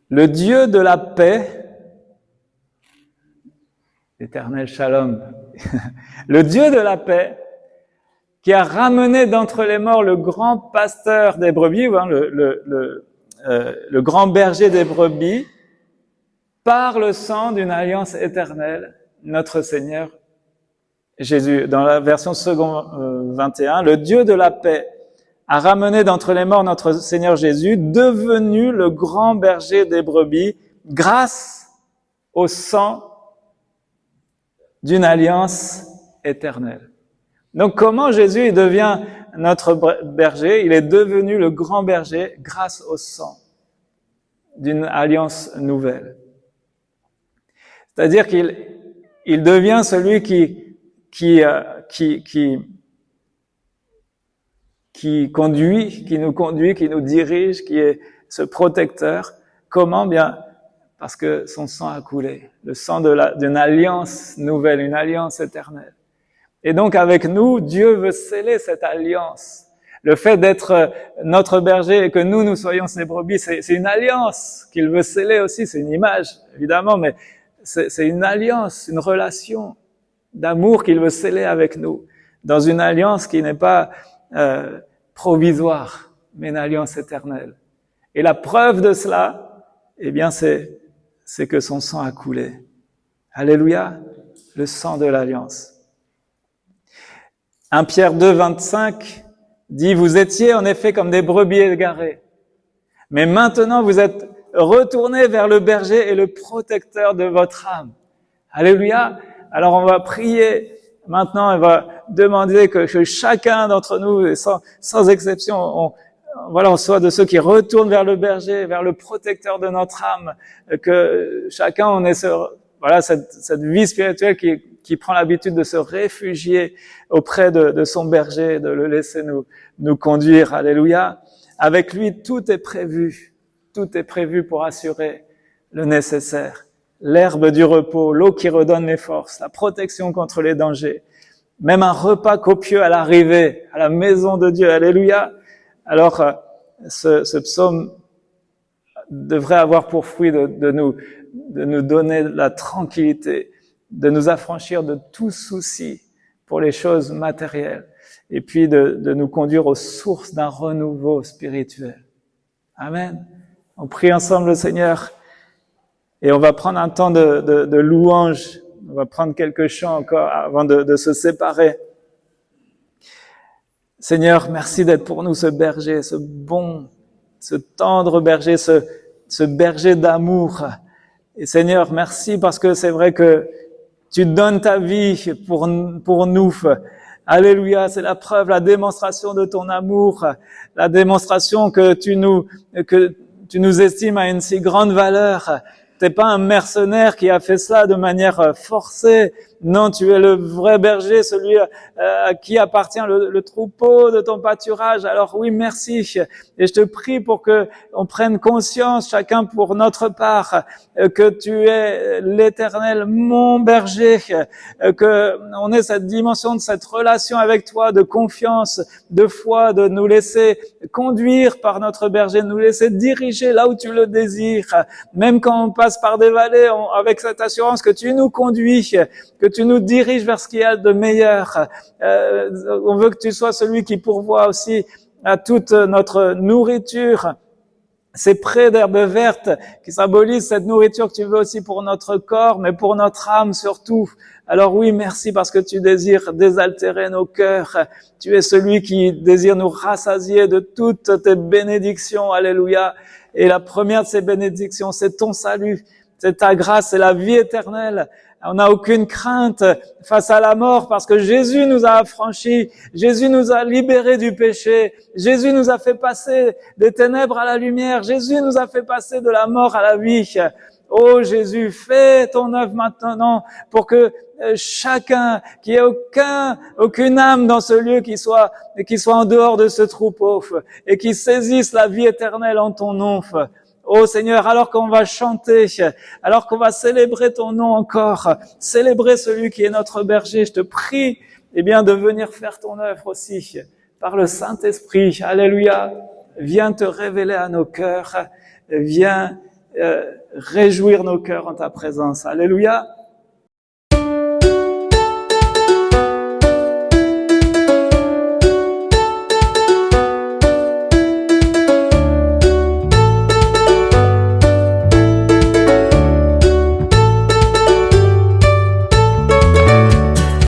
Le Dieu de la paix, l'Éternel Shalom, le Dieu de la paix, qui a ramené d'entre les morts le grand pasteur des brebis, le grand berger des brebis, par le sang d'une alliance éternelle, notre Seigneur Jésus. Dans la version second 21, le Dieu de la paix a ramené d'entre les morts notre Seigneur Jésus, devenu le grand berger des brebis, grâce au sang d'une alliance éternelle. Donc comment Jésus il devient notre berger? Il est devenu le grand berger grâce au sang d'une alliance nouvelle. C'est-à-dire qu'il devient celui qui conduit, qui nous dirige, qui est ce protecteur. Comment? Bien, parce que son sang a coulé, le sang d'une alliance nouvelle, une alliance éternelle. Et donc avec nous, Dieu veut sceller cette alliance. Le fait d'être notre berger et que nous soyons ses brebis, c'est une alliance qu'il veut sceller aussi. C'est une image, évidemment, mais c'est une alliance, une relation d'amour qu'il veut sceller avec nous, dans une alliance qui n'est pas provisoire, mais une alliance éternelle. Et la preuve de cela, eh bien, c'est que son sang a coulé. Alléluia, le sang de l'alliance. 1 Pierre 2, 25 dit, vous étiez en effet comme des brebis égarées, mais maintenant vous êtes retournés vers le berger et le protecteur de votre âme. Alléluia. Alors on va prier maintenant, on va demander que chacun d'entre nous, sans exception, on soit de ceux qui retournent vers le berger, vers le protecteur de notre âme, que chacun on ait cette vie spirituelle qui prend l'habitude de se réfugier auprès de son berger, de le laisser nous conduire. Alléluia. Avec lui, tout est prévu pour assurer le nécessaire. L'herbe du repos, l'eau qui redonne les forces, la protection contre les dangers, même un repas copieux à l'arrivée, à la maison de Dieu. Alléluia. Alors, ce psaume devrait avoir pour fruit de nous donner la tranquillité, de nous affranchir de tout souci pour les choses matérielles, et puis de nous conduire aux sources d'un renouveau spirituel. Amen. On prie ensemble le Seigneur, et on va prendre un temps de louange. On va prendre quelques chants encore avant de se séparer. Seigneur, merci d'être pour nous ce berger, ce bon, ce tendre berger, ce berger d'amour. Et Seigneur, merci parce que c'est vrai que tu donnes ta vie pour nous. Alléluia, c'est la preuve, la démonstration de ton amour, la démonstration que tu nous estimes à une si grande valeur. T'es pas un mercenaire qui a fait ça de manière forcée. Non, tu es le vrai berger, celui à qui appartient le troupeau de ton pâturage. Alors oui, merci. Et je te prie pour que on prenne conscience, chacun pour notre part, que tu es l'Éternel, mon berger, que on ait cette dimension de cette relation avec toi, de confiance, de foi, de nous laisser conduire par notre berger, de nous laisser diriger là où tu le désires. Même quand on passe par des vallées, avec cette assurance que tu nous conduis, que tu nous diriges vers ce qu'il y a de meilleur. On veut que tu sois celui qui pourvoit aussi à toute notre nourriture. Ces prés d'herbes vertes qui symbolisent cette nourriture que tu veux aussi pour notre corps, mais pour notre âme surtout. Alors oui, merci parce que tu désires désaltérer nos cœurs. Tu es celui qui désire nous rassasier de toutes tes bénédictions. Alléluia. Et la première de ces bénédictions, c'est ton salut. C'est ta grâce, c'est la vie éternelle. On n'a aucune crainte face à la mort parce que Jésus nous a affranchis, Jésus nous a libérés du péché, Jésus nous a fait passer des ténèbres à la lumière, Jésus nous a fait passer de la mort à la vie. Oh Jésus, fais ton œuvre maintenant pour que chacun, qu'il n'y ait aucune âme dans ce lieu qui soit en dehors de ce troupeau et qui saisisse la vie éternelle en ton nom. Oh Seigneur, alors qu'on va chanter, alors qu'on va célébrer ton nom encore, célébrer celui qui est notre berger, je te prie, de venir faire ton œuvre aussi par le Saint-Esprit. Alléluia. Viens te révéler à nos cœurs, viens réjouir nos cœurs en ta présence. Alléluia.